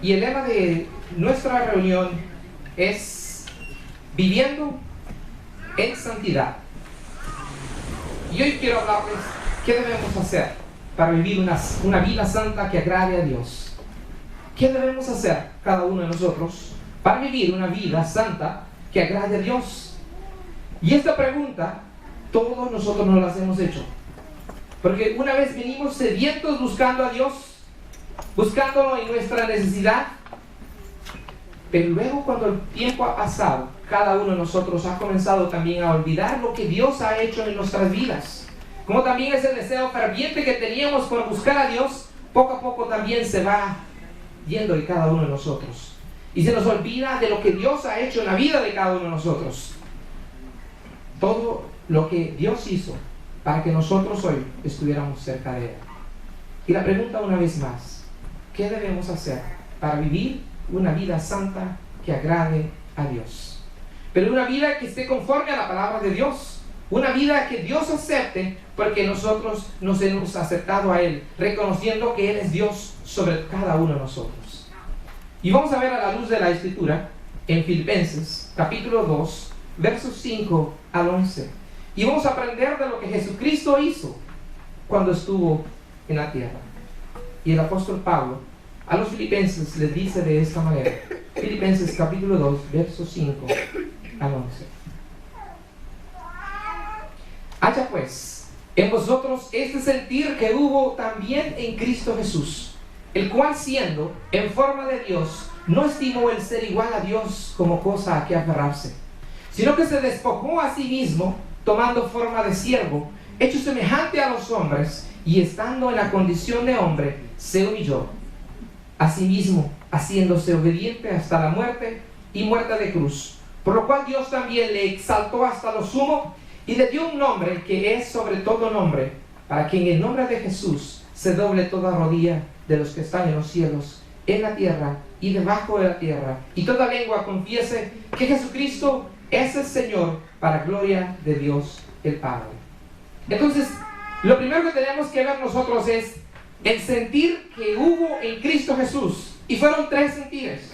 Y el lema de nuestra reunión es viviendo en santidad. Y hoy quiero hablarles qué debemos hacer para vivir una vida santa que agrade a Dios. ¿Qué debemos hacer cada uno de nosotros para vivir una vida santa que agrade a Dios? Y esta pregunta todos nosotros nos las hemos hecho, porque una vez venimos sedientos buscando a Dios, buscándolo en nuestra necesidad, pero luego cuando el tiempo ha pasado, cada uno de nosotros ha comenzado también a olvidar lo que Dios ha hecho en nuestras vidas. Como también ese deseo ferviente que teníamos por buscar a Dios, poco a poco también se va yendo de cada uno de nosotros. Y se nos olvida de lo que Dios ha hecho en la vida de cada uno de nosotros. Todo lo que Dios hizo para que nosotros hoy estuviéramos cerca de Él. Y la pregunta una vez más, ¿qué debemos hacer para vivir una vida santa que agrade a Dios? Pero una vida que esté conforme a la palabra de Dios. Una vida que Dios acepte, porque nosotros nos hemos aceptado a Él, reconociendo que Él es Dios sobre cada uno de nosotros. Y vamos a ver a la luz de la Escritura en Filipenses capítulo 2, versos 5 al 11. Y vamos a aprender de lo que Jesucristo hizo cuando estuvo en la tierra. Y el apóstol Pablo a los filipenses les dice de esta manera. Filipenses capítulo 2, versos 5 al 11. Haya pues en vosotros este sentir que hubo también en Cristo Jesús, el cual siendo en forma de Dios, no estimó el ser igual a Dios como cosa a que aferrarse, sino que se despojó a sí mismo, tomando forma de siervo, hecho semejante a los hombres, y estando en la condición de hombre, se humilló a sí mismo, haciéndose obediente hasta la muerte y muerte de cruz, por lo cual Dios también le exaltó hasta lo sumo y le dio un nombre que es sobre todo nombre, para que en el nombre de Jesús se doble toda rodilla de los que están en los cielos, en la tierra y debajo de la tierra, y toda lengua confiese que Jesucristo es el Señor, para gloria de Dios el Padre. Entonces, lo primero que tenemos que ver nosotros es el sentir que hubo en Cristo Jesús. Y fueron tres sentires.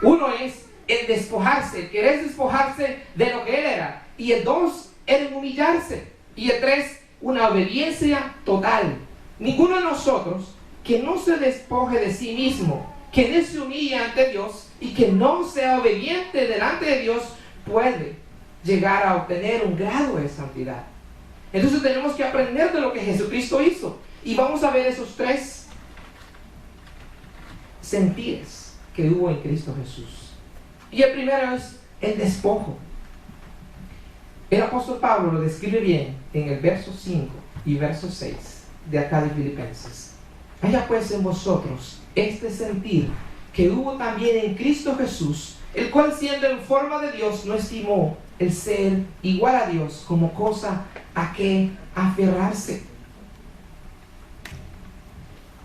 Uno es el despojarse, el querer despojarse de lo que Él era. Y el dos, el humillarse. Y el tres, una obediencia total. Ninguno de nosotros que no se despoje de sí mismo, que no se humille ante Dios y que no sea obediente delante de Dios, puede llegar a obtener un grado de santidad. Entonces tenemos que aprender de lo que Jesucristo hizo. Y vamos a ver esos tres sentires que hubo en Cristo Jesús. Y el primero es el despojo. El apóstol Pablo lo describe bien en el verso 5 y verso 6 de acá de Filipenses. Haya pues en vosotros este sentir que hubo también en Cristo Jesús, el cual siendo en forma de Dios no estimó el ser igual a Dios como cosa a que aferrarse.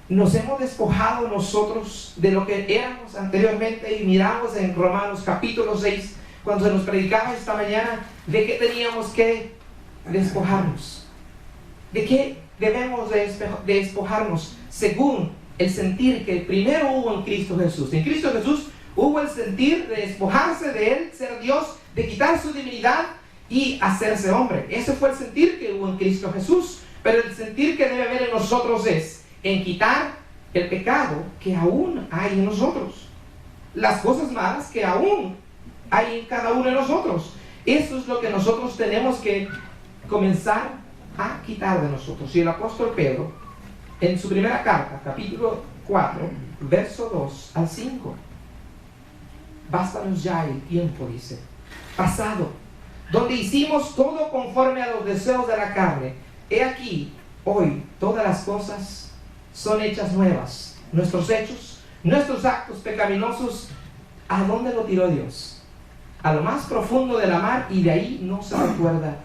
Nos hemos despojado nosotros de lo que éramos anteriormente, y miramos en Romanos capítulo 6, cuando se nos predicaba esta mañana, de que teníamos que despojarnos. ¿De qué debemos de despojarnos? Según el sentir que primero hubo en Cristo Jesús. En Cristo Jesús hubo el sentir de despojarse de Él, ser Dios, de quitar su divinidad y hacerse hombre. Ese fue el sentir que hubo en Cristo Jesús. Pero el sentir que debe haber en nosotros es en quitar el pecado que aún hay en nosotros, las cosas malas que aún hay en cada uno de nosotros. Eso es lo que nosotros tenemos que comenzar a quitar de nosotros. Y el apóstol Pedro, en su primera carta, capítulo 4, verso 2 al 5, bástanos ya el tiempo, dice, pasado, donde hicimos todo conforme a los deseos de la carne. He aquí, hoy, todas las cosas son hechas nuevas. Nuestros hechos, nuestros actos pecaminosos, ¿a dónde lo tiró Dios? A lo más profundo de la mar, y de ahí no se recuerda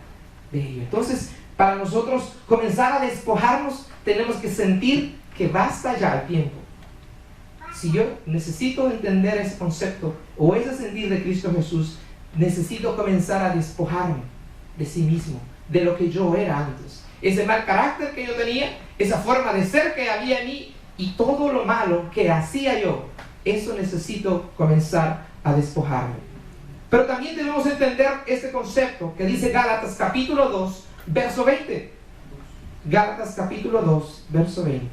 de ello. Entonces, para nosotros comenzar a despojarnos, tenemos que sentir que basta ya el tiempo. Si yo necesito entender ese concepto o ese sentir de Cristo Jesús, necesito comenzar a despojarme de sí mismo, de lo que yo era antes. Ese mal carácter que yo tenía, esa forma de ser que había en mí, y todo lo malo que hacía yo eso necesito comenzar a despojarme. Pero también debemos entender este concepto que dice Gálatas capítulo 2, verso 20. Gálatas capítulo 2, verso 20.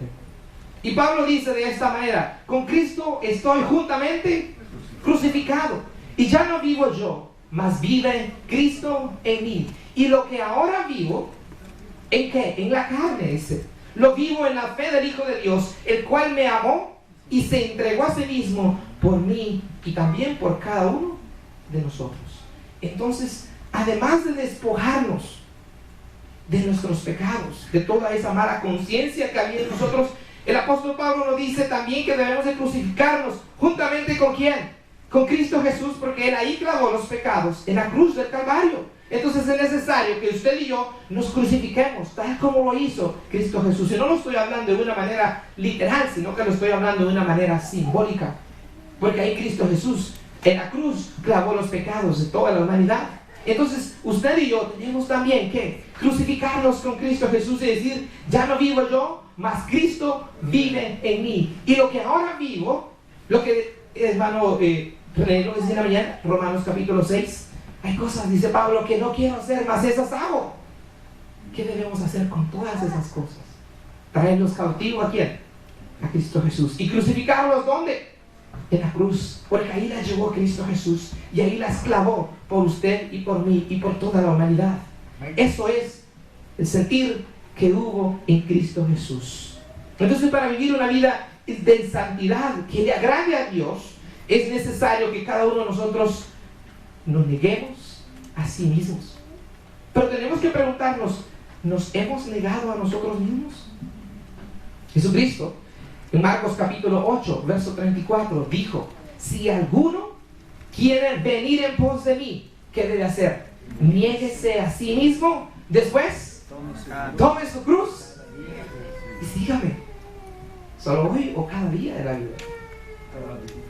Y Pablo dice de esta manera: con Cristo estoy juntamente crucificado, y ya no vivo yo, mas vive Cristo en mí. Y lo que ahora vivo, ¿en qué? En la carne, dice. Lo vivo en la fe del Hijo de Dios, el cual me amó y se entregó a sí mismo por mí y también por cada uno de nosotros. Entonces, además de despojarnos de nuestros pecados, de toda esa mala conciencia que había en nosotros, el apóstol Pablo nos dice también que debemos de crucificarnos juntamente ¿con quién? Con Cristo Jesús, porque Él ahí clavó los pecados en la cruz del Calvario. Entonces es necesario que usted y yo nos crucifiquemos, tal como lo hizo Cristo Jesús. Y no lo estoy hablando de una manera literal, sino que lo estoy hablando de una manera simbólica, porque ahí Cristo Jesús en la cruz clavó los pecados de toda la humanidad. Entonces usted y yo tenemos también que crucificarnos con Cristo Jesús y decir: ya no vivo yo, mas Cristo vive en mí. Y lo que ahora vivo, lo que hermano René lo decía en la mañana, Romanos capítulo 6, hay cosas, dice Pablo, que no quiero hacer, mas esas hago. ¿Qué debemos hacer con todas esas cosas? Traerlos cautivos ¿a quién? A Cristo Jesús. ¿Y crucificarlos dónde? En la cruz, porque ahí las llevó Cristo Jesús y ahí las clavó por usted y por mí y por toda la humanidad. Eso es el sentir que hubo en Cristo Jesús. Entonces, para vivir una vida de santidad que le agrade a Dios, es necesario que cada uno de nosotros nos neguemos a sí mismos. Pero tenemos que preguntarnos: ¿nos hemos negado a nosotros mismos? Jesucristo en Marcos capítulo 8, verso 34, dijo: si alguno quiere venir en pos de mí, ¿qué debe hacer? Niéguese a sí mismo, después tome su cruz y sígame. ¿Solo hoy o cada día de la vida?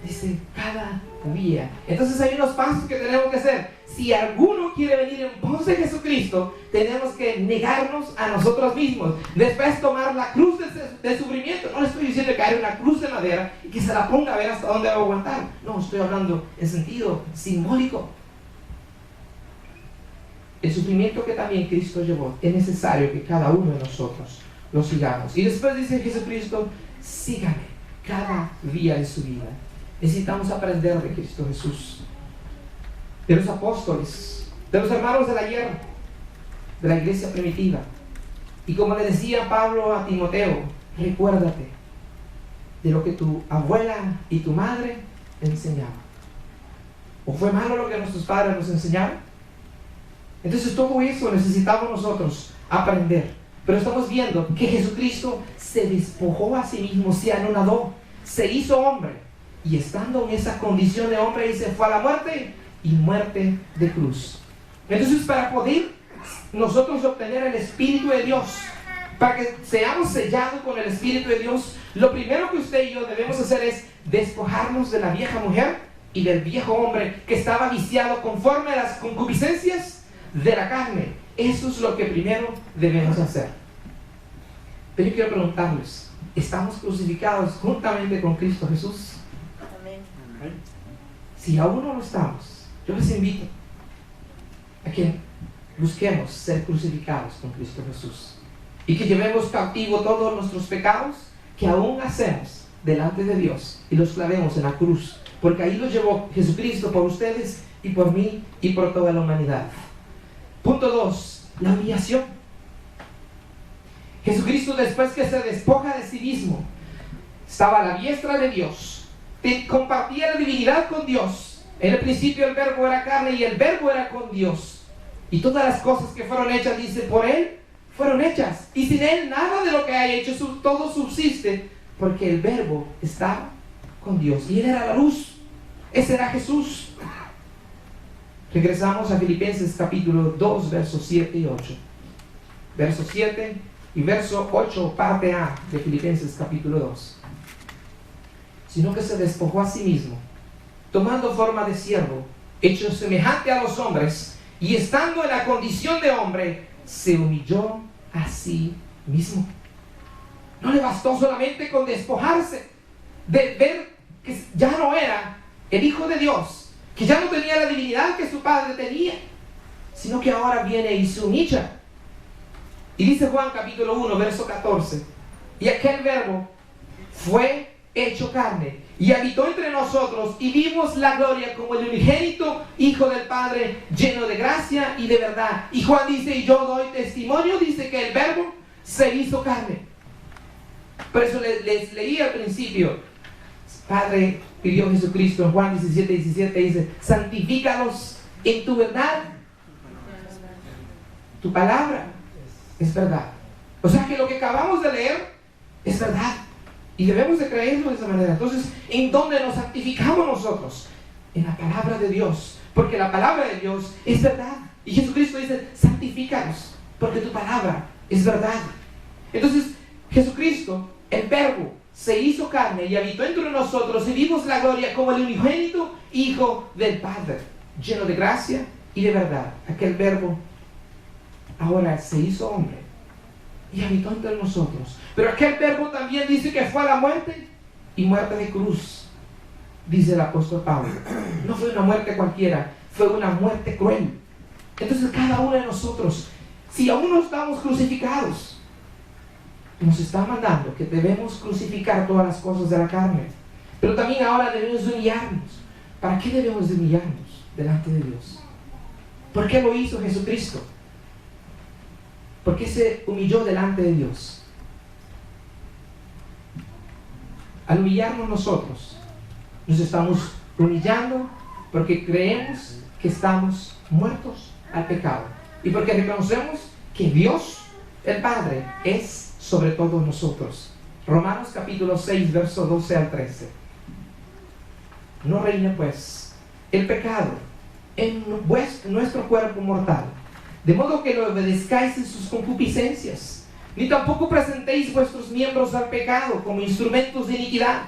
Dice cada día. Entonces hay unos pasos que tenemos que hacer. Si alguno quiere venir en pos de Jesucristo, tenemos que negarnos a nosotros mismos. Después tomar la cruz de sufrimiento. No le estoy diciendo que haya una cruz de madera y que se la ponga a ver hasta dónde va a aguantar. No, estoy hablando en sentido simbólico. El sufrimiento que también Cristo llevó, es necesario que cada uno de nosotros lo sigamos. Y después dice Jesucristo: sígame cada día de su vida. Necesitamos aprender de Cristo Jesús, de los apóstoles, de los hermanos del ayer, de la iglesia primitiva. Y como le decía Pablo a Timoteo: recuérdate de lo que tu abuela y tu madre enseñaban. ¿O fue malo lo que nuestros padres nos enseñaron? Entonces todo eso necesitamos nosotros aprender. Pero estamos viendo que Jesucristo se despojó a sí mismo, se anonadó, se hizo hombre. Y estando en esa condición de hombre, Él se fue a la muerte, y muerte de cruz. Entonces, para poder nosotros obtener el Espíritu de Dios, para que seamos sellados con el Espíritu de Dios, lo primero que usted y yo debemos hacer es despojarnos de la vieja mujer y del viejo hombre que estaba viciado conforme a las concupiscencias de la carne. Eso es lo que primero debemos hacer. Pero yo quiero preguntarles: ¿estamos crucificados juntamente con Cristo Jesús? Amén. Si aún no lo estamos, yo les invito a que busquemos ser crucificados con Cristo Jesús y que llevemos cautivo todos nuestros pecados que aún hacemos delante de Dios y los clavemos en la cruz, porque ahí los llevó Jesucristo por ustedes y por mí y por toda la humanidad. Punto 2, la humillación. Jesucristo, después que se despoja de sí mismo, estaba a la diestra de Dios, compartía la divinidad con Dios. En el principio el verbo era carne y el verbo era con Dios. Y todas las cosas que fueron hechas, dice, por Él fueron hechas. Y sin Él nada de lo que haya hecho, todo subsiste, porque el verbo estaba con Dios. Y Él era la luz. Ese era Jesús. Regresamos a Filipenses capítulo 2, versos 7 y 8. Verso 7 y verso 8, parte A de Filipenses capítulo 2. Sino que se despojó a sí mismo, tomando forma de siervo, hecho semejante a los hombres, y estando en la condición de hombre, se humilló a sí mismo. No le bastó solamente con despojarse, de ver que ya no era el Hijo de Dios, que ya no tenía la divinidad que su Padre tenía, sino que ahora viene y se humilla. Y dice Juan capítulo 1, verso 14, y aquel verbo fue hecho carne y habitó entre nosotros y vimos la gloria como el unigénito Hijo del Padre, lleno de gracia y de verdad. Y Juan dice, y yo doy testimonio, dice que el verbo se hizo carne. Por eso les leí al principio, Padre pidió Jesucristo en Juan 17:17, dice, santifícalos en tu verdad, tu palabra es verdad. O sea que lo que acabamos de leer es verdad y debemos de creerlo de esa manera. Entonces, ¿en dónde nos santificamos nosotros? En la palabra de Dios, porque la palabra de Dios es verdad. Y Jesucristo dice, santifícalos, porque tu palabra es verdad. Entonces, Jesucristo, el verbo, se hizo carne y habitó entre nosotros y vimos la gloria como el unigénito Hijo del Padre, lleno de gracia y de verdad. Aquel verbo ahora se hizo hombre y habitó entre nosotros. Pero aquel verbo también dice que fue a la muerte, y muerte de cruz, dice el apóstol Pablo. No fue una muerte cualquiera, fue una muerte cruel. Entonces cada uno de nosotros, si aún no estamos crucificados, nos está mandando que debemos crucificar todas las cosas de la carne. Pero también ahora debemos humillarnos. ¿Para qué debemos de humillarnos delante de Dios? ¿Por qué lo hizo Jesucristo? ¿Por qué se humilló delante de Dios? Al humillarnos nosotros, nos estamos humillando porque creemos que estamos muertos al pecado y porque reconocemos que Dios, el Padre, es sobre todos nosotros. Romanos capítulo 6, verso 12 al 13. No reine pues el pecado en nuestro cuerpo mortal, de modo que lo obedezcáis en sus concupiscencias, ni tampoco presentéis vuestros miembros al pecado como instrumentos de iniquidad,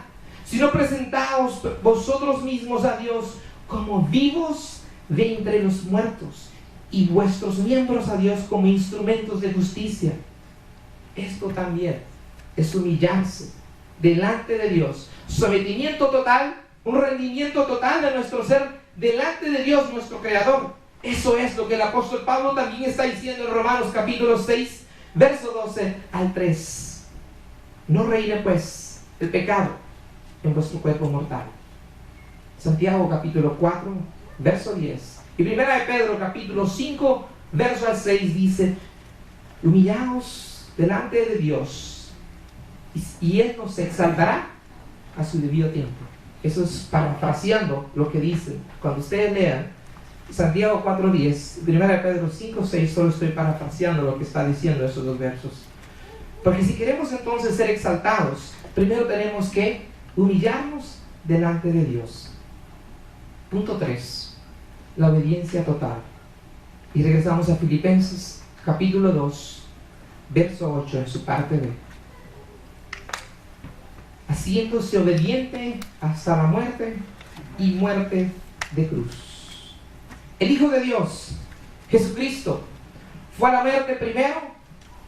sino presentaos vosotros mismos a Dios como vivos de entre los muertos, y vuestros miembros a Dios como instrumentos de justicia. Esto también es humillarse delante de Dios, sometimiento total, un rendimiento total de nuestro ser delante de Dios, nuestro Creador. Eso es lo que el apóstol Pablo también está diciendo en Romanos capítulo 6, verso 12 al 3. No reine pues el pecado en vuestro cuerpo mortal. Santiago capítulo 4, verso 10. Y primera de Pedro capítulo 5, verso al 6 dice, humillaos delante de Dios y Él nos exaltará a su debido tiempo. Eso es parafraseando lo que dice. Cuando ustedes lean Santiago 4:10, 1 Pedro 5:6, solo estoy parafraseando lo que está diciendo esos dos versos. Porque si queremos entonces ser exaltados, primero tenemos que humillarnos delante de Dios. Punto 3, la obediencia total. Y regresamos a Filipenses capítulo 2, verso 8 en su parte B. Haciéndose obediente hasta la muerte y muerte de cruz. El Hijo de Dios, Jesucristo, fue a la muerte primero.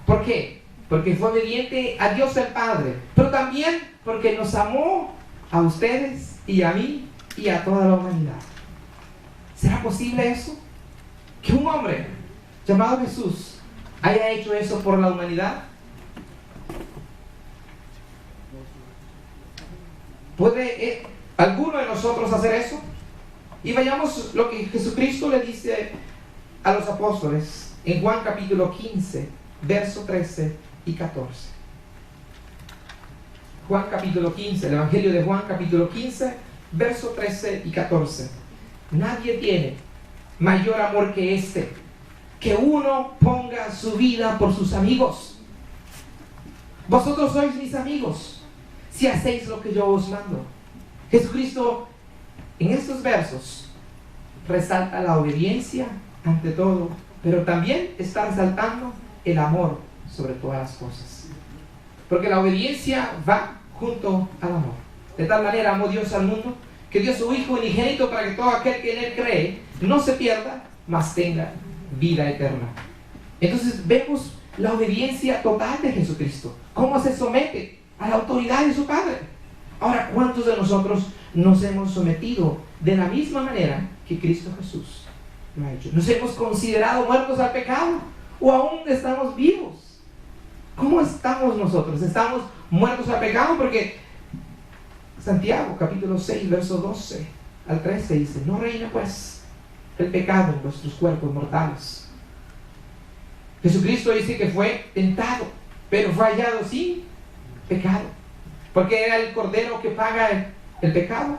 ¿Por qué? Porque fue obediente a Dios el Padre, pero también porque nos amó a ustedes y a mí y a toda la humanidad. ¿Será posible eso? Que un hombre llamado Jesús haya hecho eso por la humanidad. ¿Puede alguno de nosotros hacer eso? Y vayamos lo que Jesucristo le dice a los apóstoles en Juan capítulo 15, verso 13 y 14. Juan capítulo 15, el Evangelio de Juan capítulo 15, verso 13 y 14. Nadie tiene mayor amor que este, que uno ponga su vida por sus amigos. Vosotros sois mis amigos si hacéis lo que yo os mando. Jesucristo en estos versos resalta la obediencia ante todo, pero también está resaltando el amor sobre todas las cosas, porque la obediencia va junto al amor. De tal manera amó Dios al mundo que dio su Hijo unigénito para que todo aquel que en Él cree no se pierda, mas tenga vida eterna. Entonces vemos la obediencia total de Jesucristo, cómo se somete a la autoridad de su Padre. Ahora, ¿cuántos de nosotros nos hemos sometido de la misma manera que Cristo Jesús lo ha hecho? ¿Nos hemos considerado muertos al pecado o aún estamos vivos? ¿Cómo estamos nosotros? ¿Estamos muertos al pecado? Porque Santiago capítulo 6 verso 12 al 13 dice: no reina pues el pecado en vuestros cuerpos mortales. Jesucristo dice que fue tentado, pero fue hallado sin pecado, porque era el Cordero que paga el pecado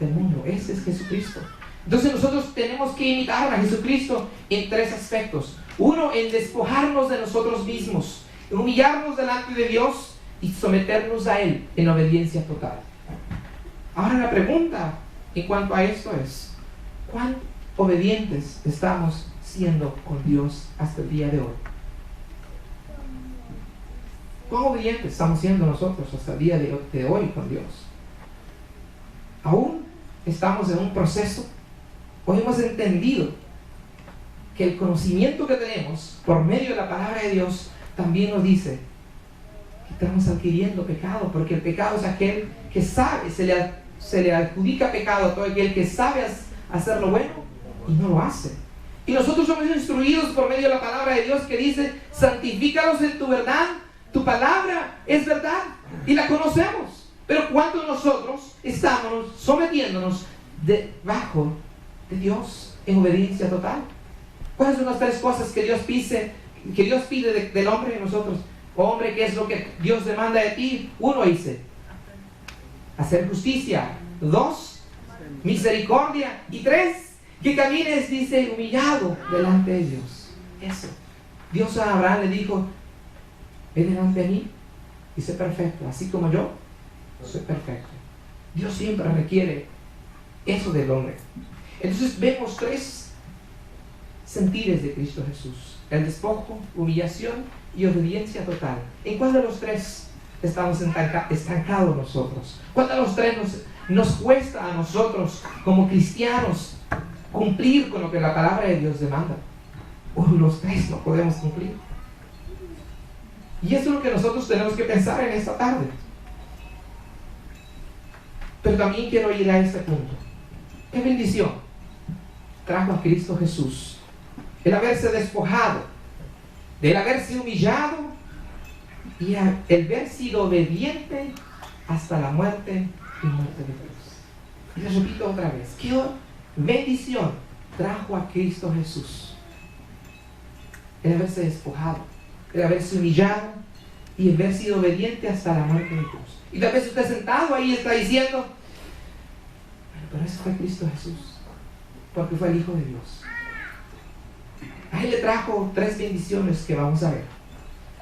del mundo. Ese es Jesucristo. Entonces nosotros tenemos que imitar a Jesucristo en tres aspectos. Uno, en despojarnos de nosotros mismos, en humillarnos delante de Dios y someternos a Él en obediencia total. Ahora la pregunta en cuanto a esto es: ¿cuán obedientes estamos siendo con Dios hasta el día de hoy? ¿Cuán obedientes estamos siendo nosotros hasta el día de hoy con Dios? ¿Aún estamos en un proceso? ¿O hemos entendido que el conocimiento que tenemos por medio de la palabra de Dios también nos dice que estamos adquiriendo pecado? Porque el pecado es aquel que sabe, se le adjudica pecado a todo aquel que sabe hacer lo bueno y no lo hace. Y nosotros somos instruidos por medio de la palabra de Dios que dice: santifícalos en tu verdad, tu palabra es verdad, y la conocemos. Pero ¿cuántos de nosotros estamos sometiéndonos debajo de Dios en obediencia total? ¿Cuáles son las tres cosas que Dios pide del hombre de nosotros? Hombre, ¿qué es lo que Dios demanda de ti? Uno, dice: hacer justicia. Dos, misericordia. Y tres, que camines, dice, humillado delante de Dios. Eso. Dios a Abraham le dijo: ven delante de mí y sé perfecto, así como yo soy perfecto. Dios siempre requiere eso del hombre. Entonces vemos tres sentires de Cristo Jesús: el despojo, humillación y obediencia total. ¿En cuál de los tres estamos estancados nosotros? ¿Cuál de los tres nos cuesta a nosotros como cristianos cumplir con lo que la palabra de Dios demanda? O los tres no podemos cumplir. Y eso es lo que nosotros tenemos que pensar en esta tarde. Pero también quiero ir a este punto. ¿Qué bendición trajo a Cristo Jesús el haberse despojado, el haberse humillado y el haber sido obediente hasta la muerte y muerte de cruz? Y les repito otra vez: ¿qué bendición trajo a Cristo Jesús el haberse despojado, el haberse humillado y el haber sido obediente hasta la muerte de cruz? Y tal vez usted sentado ahí está diciendo: bueno, pero ese fue Cristo Jesús, porque fue el Hijo de Dios. A Él le trajo tres bendiciones que vamos a ver,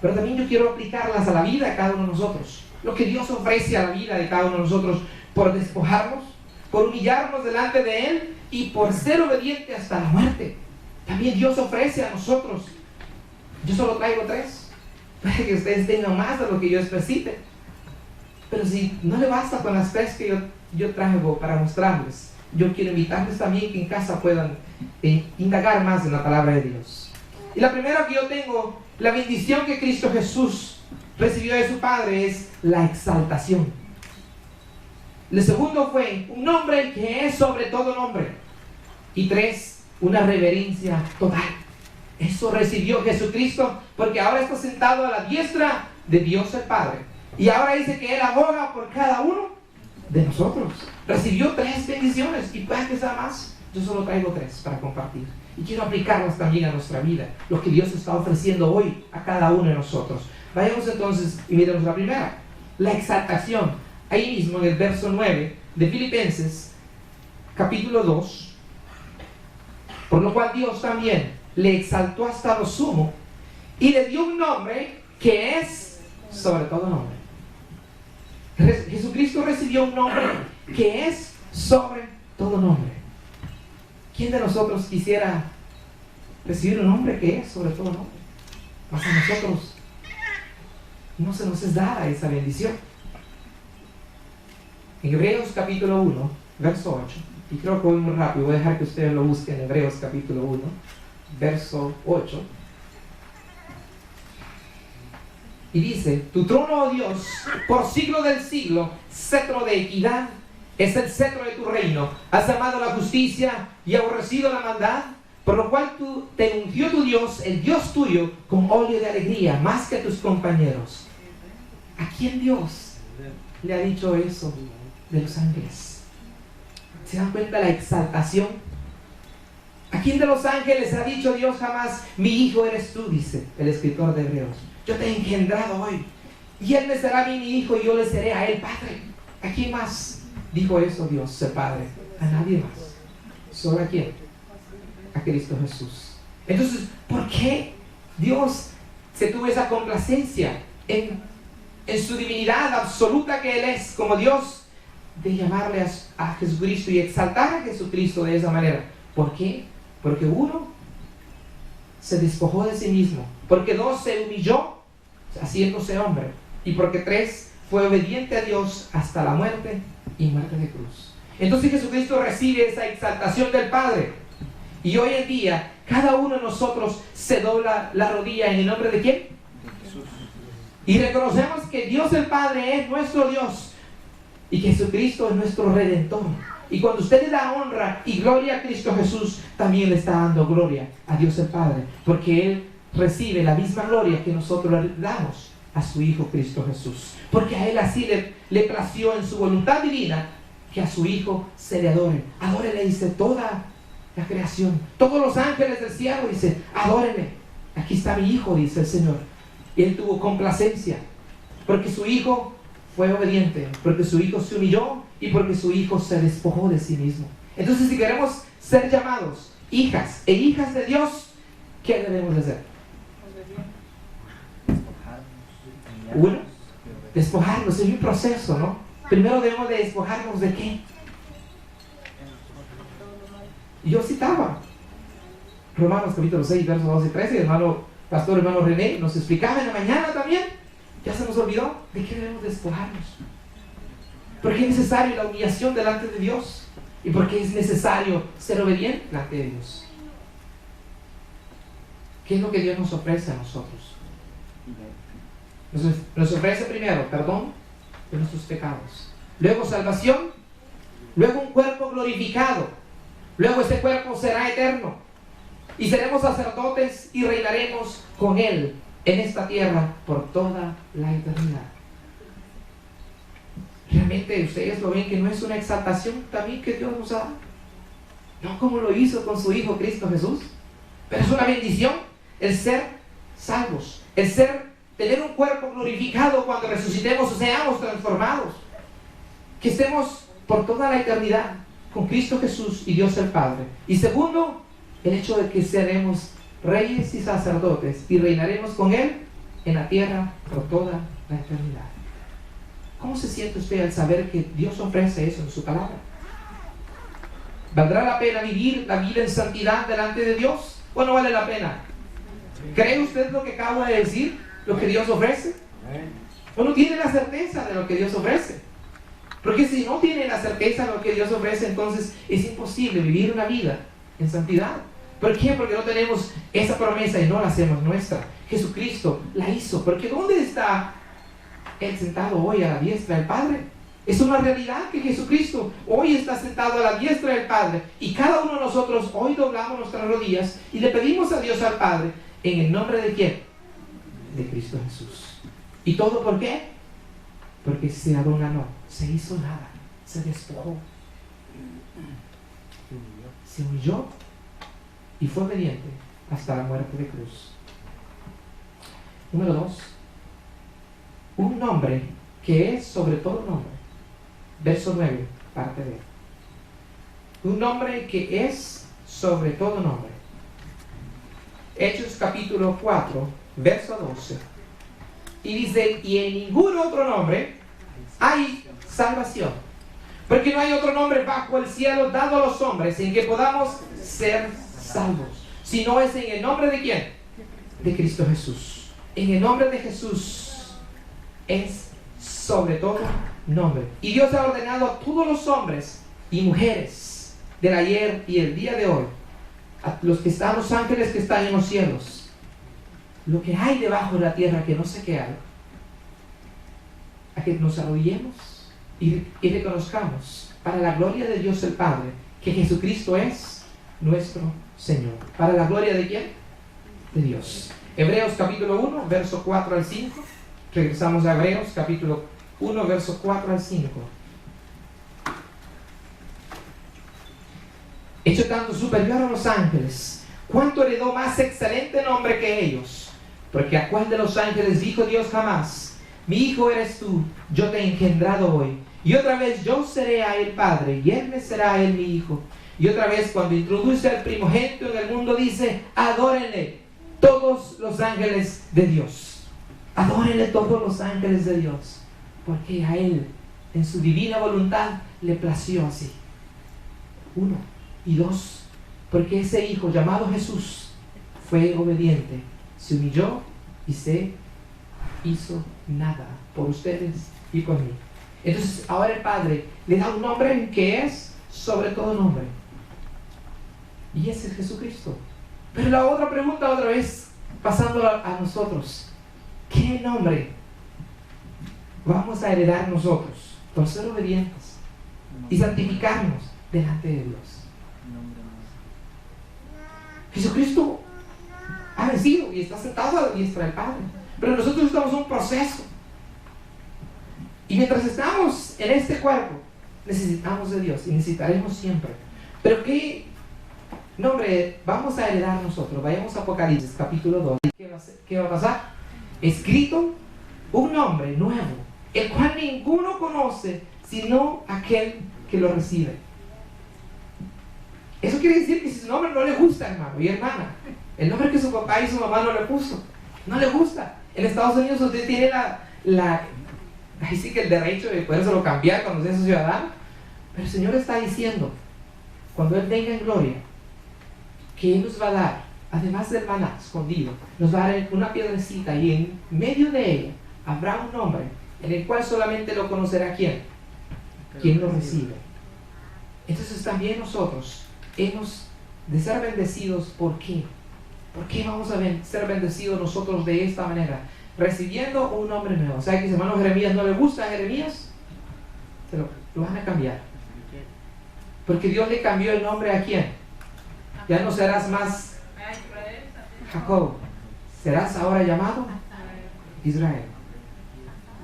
pero también yo quiero aplicarlas a la vida de cada uno de nosotros. Lo que Dios ofrece a la vida de cada uno de nosotros por despojarnos, por humillarnos delante de Él y por ser obediente hasta la muerte. También Dios ofrece a nosotros. Yo solo traigo tres para que ustedes tengan más de lo que yo necesite. Pero si no le basta con las tres que yo traigo para mostrarles, yo quiero invitarles también que en casa puedan indagar más en la palabra de Dios. Y la primera que yo tengo, la bendición que Cristo Jesús recibió de su Padre, es la exaltación. El segundo fue un nombre que es sobre todo nombre. Y tres, una reverencia total. Eso recibió Jesucristo, porque ahora está sentado a la diestra de Dios el Padre. Y ahora dice que Él aboga por cada uno de nosotros. Recibió tres bendiciones. Y puede que sea más. Yo solo traigo tres para compartir. Y quiero aplicarlas también a nuestra vida. Lo que Dios está ofreciendo hoy a cada uno de nosotros. Vayamos entonces y miremos la primera. La exaltación. Ahí mismo en el verso 9 de Filipenses, capítulo 2. Por lo cual Dios también le exaltó hasta lo sumo y le dio un nombre que es sobre todo nombre. Jesucristo recibió un nombre que es sobre todo nombre. ¿Quién de nosotros quisiera recibir un nombre que es sobre todo nombre? Mas a nosotros no se nos es dada esa bendición. En Hebreos capítulo 1, verso 8, y creo que voy muy rápido, voy a dejar que ustedes lo busquen en Hebreos capítulo 1, verso 8. Y dice, tu trono, oh Dios, por siglo del siglo, cetro de equidad, es el cetro de tu reino. Has amado la justicia y aborrecido la maldad, por lo cual te ungió tu Dios, el Dios tuyo, con óleo de alegría, más que a tus compañeros. ¿A quién Dios le ha dicho eso de los ángeles? ¿Se dan cuenta la exaltación? ¿A quién de los ángeles ha dicho Dios jamás, mi hijo eres tú? Dice el escritor de Hebreos. Yo te he engendrado hoy, y él me será a mí mi hijo, y yo le seré a él padre. ¿A quién más dijo eso Dios, el Padre? A nadie más. ¿Solo a quién? A Cristo Jesús. Entonces, ¿por qué Dios se tuvo esa complacencia en su divinidad absoluta que Él es como Dios, de llamarle a Jesucristo y exaltar a Jesucristo de esa manera? ¿Por qué? Porque uno se despojó de sí mismo, porque dos se humilló haciéndose hombre, y porque tres fue obediente a Dios hasta la muerte y muerte de cruz. Entonces Jesucristo recibe esa exaltación del Padre, y hoy en día cada uno de nosotros se dobla la rodilla en el nombre de ¿quién? Jesús. Y reconocemos que Dios el Padre es nuestro Dios y que Jesucristo es nuestro Redentor. Y cuando usted le da honra y gloria a Cristo Jesús, también le está dando gloria a Dios el Padre, porque Él recibe la misma gloria que nosotros le damos a su Hijo Cristo Jesús, porque a Él así le plació en su voluntad divina que a su Hijo se le adore. Adórele, dice toda la creación, todos los ángeles del cielo, dice, adórele. Aquí está mi Hijo, dice el Señor. Y Él tuvo complacencia, porque su Hijo fue obediente, porque su Hijo se humilló y porque su Hijo se despojó de sí mismo. Entonces, si queremos ser llamados hijas e hijas de Dios, ¿qué debemos de hacer? Uno, despojarnos. Es un proceso, ¿no? Primero debemos de despojarnos ¿de qué? Yo citaba Romanos capítulo 6, versos 12 y 13, pastor hermano René nos explicaba en la mañana también. Ya se nos olvidó de qué debemos despojarnos. Porque es necesario la humillación delante de Dios, y porque es necesario ser obediente delante de Dios. ¿Qué es lo que Dios nos ofrece a nosotros? Nos ofrece primero perdón de nuestros pecados, luego salvación, luego un cuerpo glorificado, luego este cuerpo será eterno y seremos sacerdotes y reinaremos con Él en esta tierra por toda la eternidad. ¿Realmente ustedes lo ven que no es una exaltación también que Dios nos da? No como lo hizo con su Hijo Cristo Jesús, pero es una bendición el ser salvos, el tener un cuerpo glorificado cuando resucitemos o seamos transformados, que estemos por toda la eternidad con Cristo Jesús y Dios el Padre. Y segundo, el hecho de que seremos reyes y sacerdotes y reinaremos con Él en la tierra por toda la eternidad. ¿Cómo se siente usted al saber que Dios ofrece eso en su palabra? ¿Valdrá la pena vivir la vida en santidad delante de Dios o no vale la pena? ¿Cree usted lo que acabo de decir? ¿Lo que Dios ofrece? ¿O no tiene la certeza de lo que Dios ofrece? Porque si no tiene la certeza de lo que Dios ofrece, entonces es imposible vivir una vida en santidad. ¿Por qué? Porque no tenemos esa promesa y no la hacemos nuestra. Jesucristo la hizo. Porque ¿dónde está Él sentado hoy a la diestra del Padre? Es una realidad que Jesucristo hoy está sentado a la diestra del Padre, y cada uno de nosotros hoy doblamos nuestras rodillas y le pedimos a Dios al Padre en el nombre de ¿quién? De Cristo Jesús. ¿Y todo por qué? Porque se adonanó, se hizo nada, se despojó, se humilló y fue obediente hasta la muerte de cruz. Número 2, un nombre que es sobre todo nombre. Verso 9, parte B. Un nombre que es sobre todo nombre. Hechos capítulo 4, verso 12. Y dice, y en ningún otro nombre hay salvación, porque no hay otro nombre bajo el cielo dado a los hombres en que podamos ser salvos, si no es en el nombre de ¿quién? De Cristo Jesús. En el nombre de Jesús es sobre todo nombre. Y Dios ha ordenado a todos los hombres y mujeres del ayer y el día de hoy, a los ángeles que están en los cielos, lo que hay debajo de la tierra que no sé qué hay, a que nos arrodillemos y reconozcamos, para la gloria de Dios el Padre, que Jesucristo es nuestro Señor. ¿Para la gloria de quién? De Dios. Hebreos capítulo 1, verso 4 al 5. Regresamos a Hebreos capítulo 1, verso 4 al 5. Hecho tanto superior a los ángeles, ¿cuánto heredó más excelente nombre que ellos? Porque ¿a cuál de los ángeles dijo Dios jamás: mi hijo eres tú, yo te he engendrado hoy? Y otra vez yo seré a él padre, y él me será a él mi hijo. Y otra vez cuando introduce al primogénito en el mundo dice: adórenle todos los ángeles de Dios. Adórenle todos los ángeles de Dios, porque a él, en su divina voluntad, le plació así. 1 y 2, porque ese hijo llamado Jesús fue obediente, se humilló y se hizo nada por ustedes y por mí. Entonces ahora el Padre le da un nombre que es sobre todo nombre, y ese es Jesucristo. Pero la otra pregunta, otra vez pasándola a nosotros: ¿qué nombre vamos a heredar nosotros por ser obedientes y santificarnos delante de Dios? Jesucristo ha vencido y está sentado a la diestra del Padre, pero nosotros estamos en un proceso, y mientras estamos en este cuerpo necesitamos de Dios y necesitaremos siempre. Pero ¿qué nombre vamos a heredar nosotros? Vayamos a Apocalipsis capítulo 2. ¿Qué va a pasar? Escrito un nombre nuevo, el cual ninguno conoce sino aquel que lo recibe. Eso quiere decir que si su nombre no le gusta, hermano y hermana, el nombre que su papá y su mamá no le puso, no le gusta. En Estados Unidos usted tiene ahí sí que el derecho de podérselo cambiar cuando sea su ciudadano. Pero el Señor está diciendo, cuando Él venga en gloria, que Él nos va a dar, además del maná escondido, nos va a dar una piedrecita, y en medio de ella habrá un nombre en el cual solamente lo conocerá ¿quién? Quien lo recibe. Entonces también nosotros hemos de ser bendecidos. ¿Por qué? ¿Por qué vamos a ser bendecidos nosotros de esta manera? Recibiendo un nombre nuevo. O sea que si hermano Jeremías no le gusta a Jeremías, lo van a cambiar. Porque Dios le cambió el nombre ¿a quién? Ya no serás más Jacob, serás ahora llamado Israel.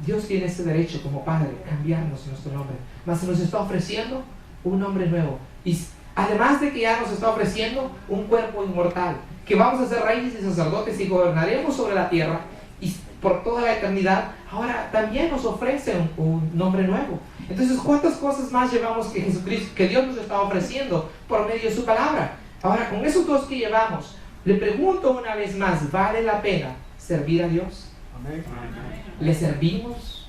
Dios tiene ese derecho como Padre, cambiarnos nuestro nombre, mas se nos está ofreciendo un nombre nuevo, y además de que ya nos está ofreciendo un cuerpo inmortal, que vamos a ser reyes y sacerdotes y gobernaremos sobre la tierra y por toda la eternidad. Ahora también nos ofrece un nombre nuevo. Entonces, ¿cuántas cosas más llevamos que Jesucristo, que Dios nos está ofreciendo por medio de su palabra? Ahora, con esos dos que llevamos, le pregunto una vez más: ¿vale la pena servir a Dios? Amén. ¿Le servimos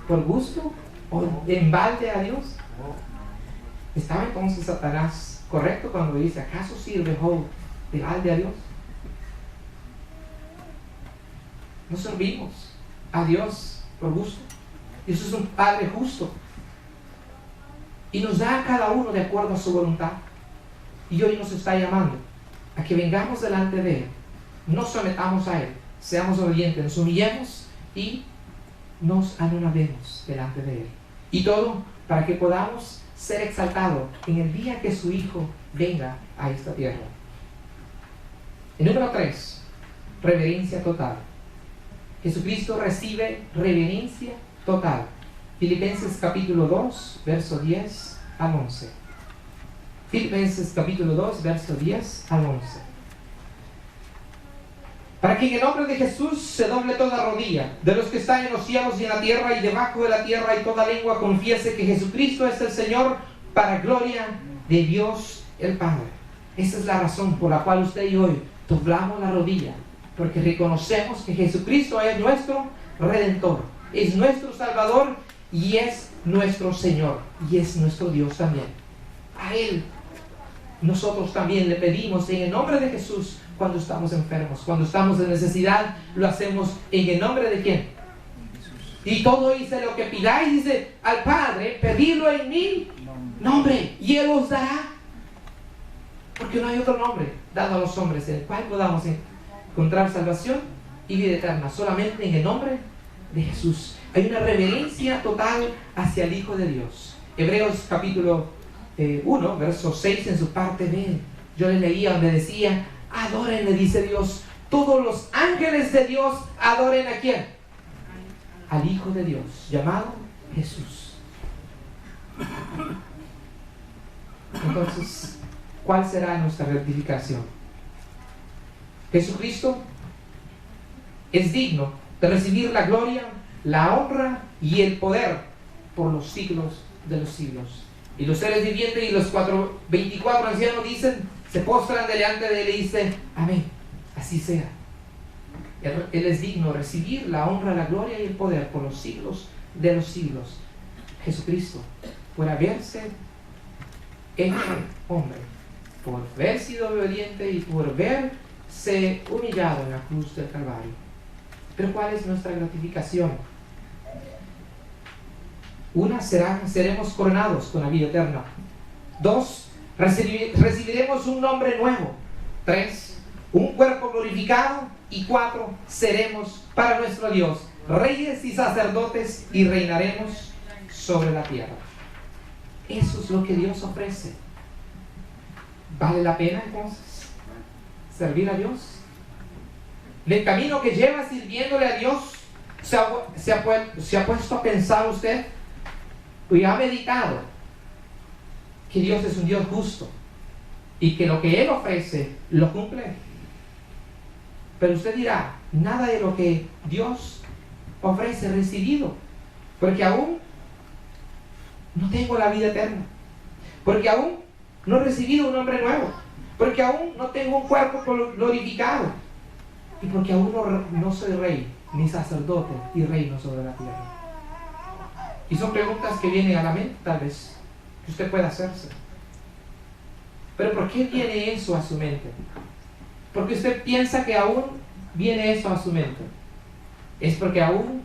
por gusto o en balde a Dios? ¿Estaba entonces Satanás correcto cuando dice: ¿acaso sirve Job de balde a Dios? No servimos a Dios por gusto. Dios es un Padre justo y nos da a cada uno de acuerdo a su voluntad, y hoy nos está llamando a que vengamos delante de Él, nos sometamos a Él, seamos obedientes, nos humillemos y nos anonademos delante de Él, y todo para que podamos ser exaltados en el día que su Hijo venga a esta tierra. El número 3, reverencia total. Jesucristo recibe reverencia total. Filipenses capítulo 2, verso 10 al 11. Filipenses capítulo 2, verso 10 al 11. Para que en el nombre de Jesús se doble toda rodilla, de los que están en los cielos y en la tierra y debajo de la tierra, y toda lengua confiese que Jesucristo es el Señor, para gloria de Dios el Padre. Esa es la razón por la cual usted y hoy doblamos la rodilla, porque reconocemos que Jesucristo es nuestro Redentor, es nuestro Salvador y es nuestro Señor, y es nuestro Dios también. A Él nosotros también le pedimos en el nombre de Jesús cuando estamos enfermos, cuando estamos en necesidad. Lo hacemos en el nombre de ¿quién? Y todo dice: lo que pidáis, dice, al Padre, pedidlo en mi nombre y Él os dará. Porque no hay otro nombre dado a los hombres en el cual podamos encontrar salvación y vida eterna, solamente en el nombre de Jesús. Hay una reverencia total hacia el Hijo de Dios. Hebreos capítulo 1, verso 6 en su parte B. Yo le leía donde decía, adórenle, dice Dios. Todos los ángeles de Dios adoren ¿a quién? Al Hijo de Dios, llamado Jesús. Entonces, ¿cuál será nuestra rectificación? Jesucristo es digno de recibir la gloria, la honra y el poder por los siglos de los siglos. Y los seres vivientes y los 24 ancianos dicen, se postran delante de él y dicen, amén, así sea. Él es digno de recibir la honra, la gloria y el poder por los siglos de los siglos. Jesucristo, por haberse hecho hombre, por haber sido obediente y por haberse humillado en la cruz del Calvario. Pero ¿cuál es nuestra gratificación? Una, seremos coronados con la vida eterna. 2, recibiremos un nombre nuevo. 3, un cuerpo glorificado. Y 4, seremos para nuestro Dios reyes y sacerdotes y reinaremos sobre la tierra. Eso es lo que Dios ofrece. ¿Vale la pena entonces servir a Dios? ¿El camino que lleva sirviéndole a Dios se ha puesto a pensar usted y ha meditado que Dios es un Dios justo y que lo que Él ofrece lo cumple? Pero usted dirá, nada de lo que Dios ofrece he recibido, porque aún no tengo la vida eterna, porque aún no he recibido un hombre nuevo, porque aún no tengo un cuerpo glorificado, y porque aún no soy rey, ni sacerdote, y reino sobre la tierra. Y son preguntas que vienen a la mente, tal vez, que usted pueda hacerse. Pero ¿por qué viene eso a su mente? Porque usted piensa que aún viene eso a su mente. Es porque aún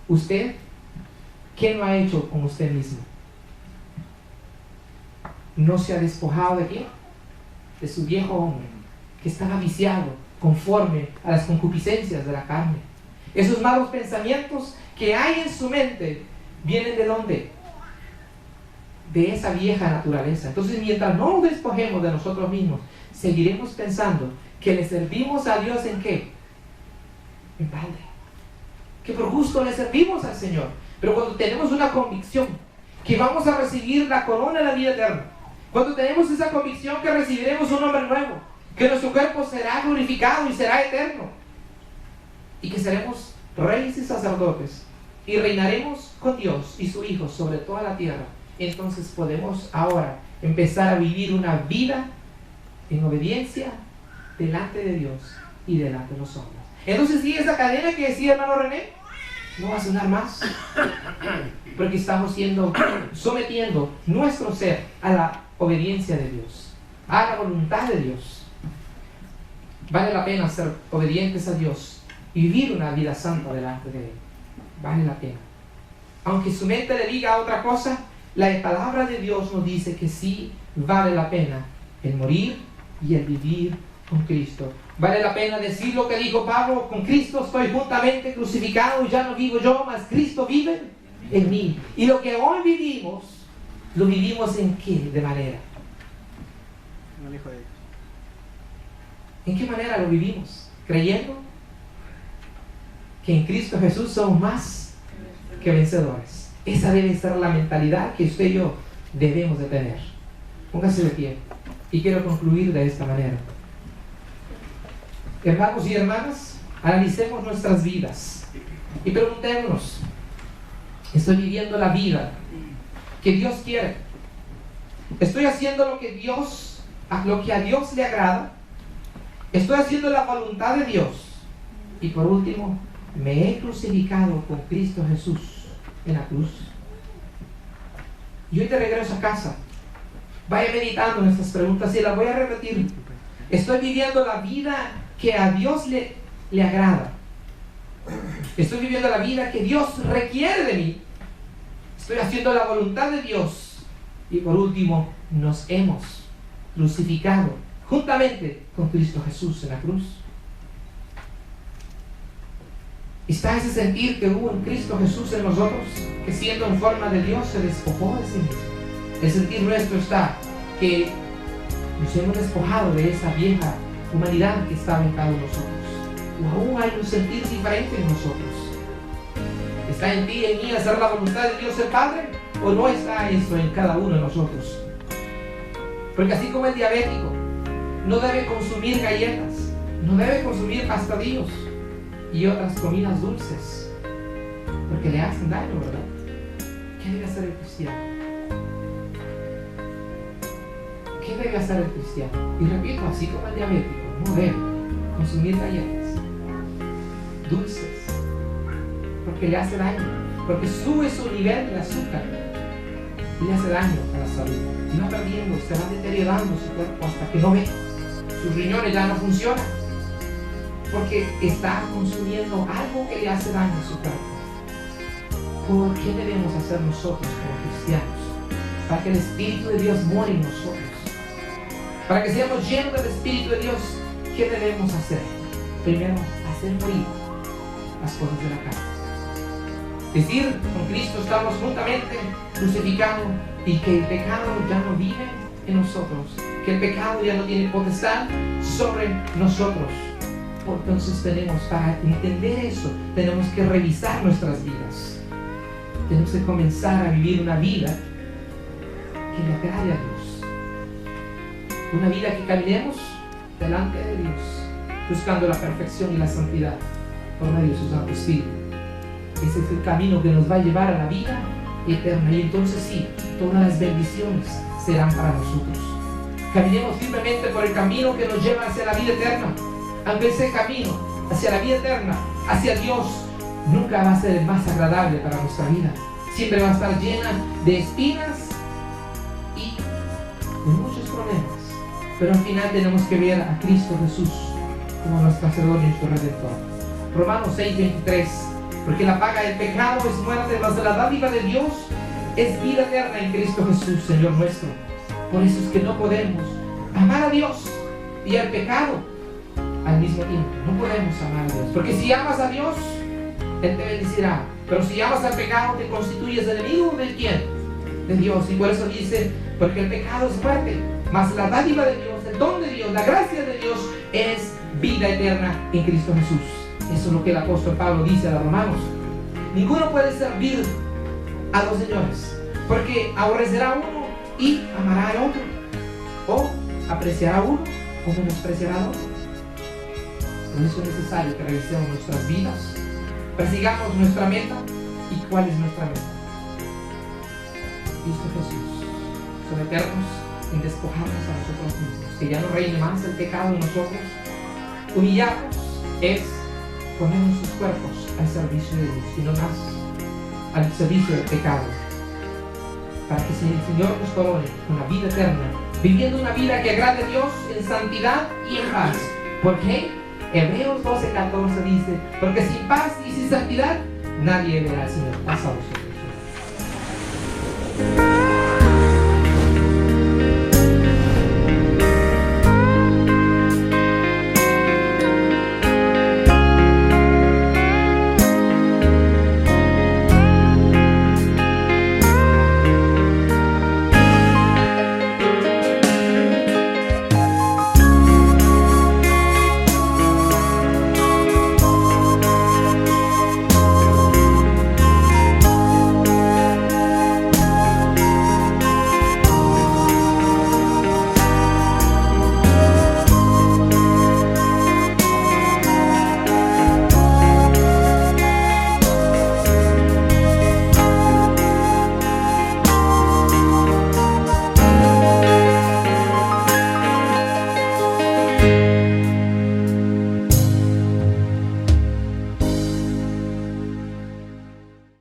usted, ¿qué no ha hecho con usted mismo? No se ha despojado de qué? De su viejo hombre, que estaba viciado conforme a las concupiscencias de la carne. Esos malos pensamientos que hay en su mente vienen ¿de dónde? De esa vieja naturaleza. Entonces, mientras no nos despojemos de nosotros mismos, seguiremos pensando que le servimos a Dios ¿en qué? En balde. Que por gusto le servimos al Señor. Pero cuando tenemos una convicción que vamos a recibir la corona de la vida eterna, cuando tenemos esa convicción que recibiremos un hombre nuevo, que nuestro cuerpo será glorificado y será eterno, y que seremos reyes y sacerdotes, y reinaremos con Dios y su Hijo sobre toda la tierra, entonces podemos ahora empezar a vivir una vida en obediencia delante de Dios y delante de los hombres. Entonces, sí, esa cadena que decía hermano René no va a sonar más, porque estamos sometiendo nuestro ser a la obediencia de Dios, a la voluntad de Dios. Vale la pena ser obedientes a Dios y vivir una vida santa delante de Él. Vale la pena. Aunque su mente le diga otra cosa, la palabra de Dios nos dice que sí vale la pena el morir y el vivir con Cristo. Vale la pena decir lo que dijo Pablo: con Cristo estoy juntamente crucificado y ya no vivo yo, mas Cristo vive en mí. Y lo que hoy vivimos, ¿lo vivimos en qué de manera? ¿En qué manera lo vivimos? Creyendo que en Cristo Jesús somos más que vencedores. Esa debe ser la mentalidad que usted y yo debemos de tener. Póngase de pie. Y quiero concluir de esta manera. Hermanos y hermanas, analicemos nuestras vidas y preguntémonos: ¿estoy viviendo la vida que Dios quiere? ¿Estoy haciendo lo que a Dios le agrada? ¿Estoy haciendo la voluntad de Dios? Y por último, ¿me he crucificado con Cristo Jesús en la cruz? Y hoy de regreso a casa, vaya meditando en estas preguntas y las voy a repetir. ¿Estoy viviendo la vida que a Dios le agrada? ¿Estoy viviendo la vida que Dios requiere de mí? ¿Estoy haciendo la voluntad de Dios? Y por último, nos hemos crucificado juntamente con Cristo Jesús en la cruz. Está ese sentir que hubo en Cristo Jesús en nosotros, que siendo en forma de Dios se despojó de sí mismo. El sentir nuestro está que nos hemos despojado de esa vieja humanidad que estaba en cada uno de nosotros. O aún hay un sentir diferente en nosotros. ¿Está en ti y en mí hacer la voluntad de Dios el Padre? ¿O no está eso en cada uno de nosotros? Porque así como el diabético no debe consumir galletas, no debe consumir pastadillos y otras comidas dulces, porque le hacen daño, ¿verdad? ¿Qué debe hacer el cristiano? ¿Qué debe hacer el cristiano? Y repito, así como el diabético no debe consumir galletas dulces, porque le hace daño, porque sube su nivel de azúcar y le hace daño a la salud, y va perdiendo, se va deteriorando su cuerpo hasta que no ve, sus riñones ya no funcionan, porque está consumiendo algo que le hace daño a su cuerpo. ¿Por qué debemos hacer nosotros como cristianos? Para que el Espíritu de Dios muera en nosotros, para que seamos llenos del Espíritu de Dios. ¿Qué debemos hacer? Primero, hacer morir las cosas de la carne. Es decir, con Cristo estamos juntamente crucificados y que el pecado ya no vive en nosotros, que el pecado ya no tiene potestad sobre nosotros. Entonces tenemos, para entender eso, tenemos que revisar nuestras vidas. Tenemos que comenzar a vivir una vida que le agrade a Dios. Una vida que caminemos delante de Dios, buscando la perfección y la santidad por medio de su Santo Espíritu. Ese es el camino que nos va a llevar a la vida eterna. Y entonces sí, todas las bendiciones serán para nosotros. Caminemos firmemente por el camino que nos lleva hacia la vida eterna. Aunque ese camino hacia la vida eterna, hacia Dios, nunca va a ser el más agradable para nuestra vida. Siempre va a estar llena de espinas y de muchos problemas. Pero al final tenemos que ver a Cristo Jesús como nuestro Hacedor y nuestro Redentor. Romanos 6:23. Porque la paga del pecado es muerte, mas la dádiva de Dios es vida eterna en Cristo Jesús, Señor nuestro. Por eso es que no podemos amar a Dios y al pecado al mismo tiempo. No podemos amar a Dios, porque si amas a Dios, Él te bendecirá. Pero si amas al pecado, te constituyes enemigo ¿de quién? De Dios. Y por eso dice, porque el pecado es muerte, mas la dádiva de Dios, el don de Dios, la gracia de Dios es vida eterna en Cristo Jesús. Eso es lo que el apóstol Pablo dice a los romanos. Ninguno puede servir a dos señores, porque aborrecerá a uno y amará al otro, o apreciará a uno o menospreciará al otro. Por eso es necesario que revisemos nuestras vidas, persigamos nuestra meta. ¿Y cuál es nuestra meta? Cristo Jesús. Someternos en despojarnos a nosotros mismos, que ya no reine más el pecado en nosotros. Humillarnos es poner nuestros cuerpos al servicio de Dios y no más al servicio del pecado, para que el Señor nos corone con la vida eterna, viviendo una vida que agrade a Dios en santidad y en paz. ¿Por qué? Hebreos 12:14 dice, porque sin paz y sin santidad nadie verá al Señor. Paz a vosotros.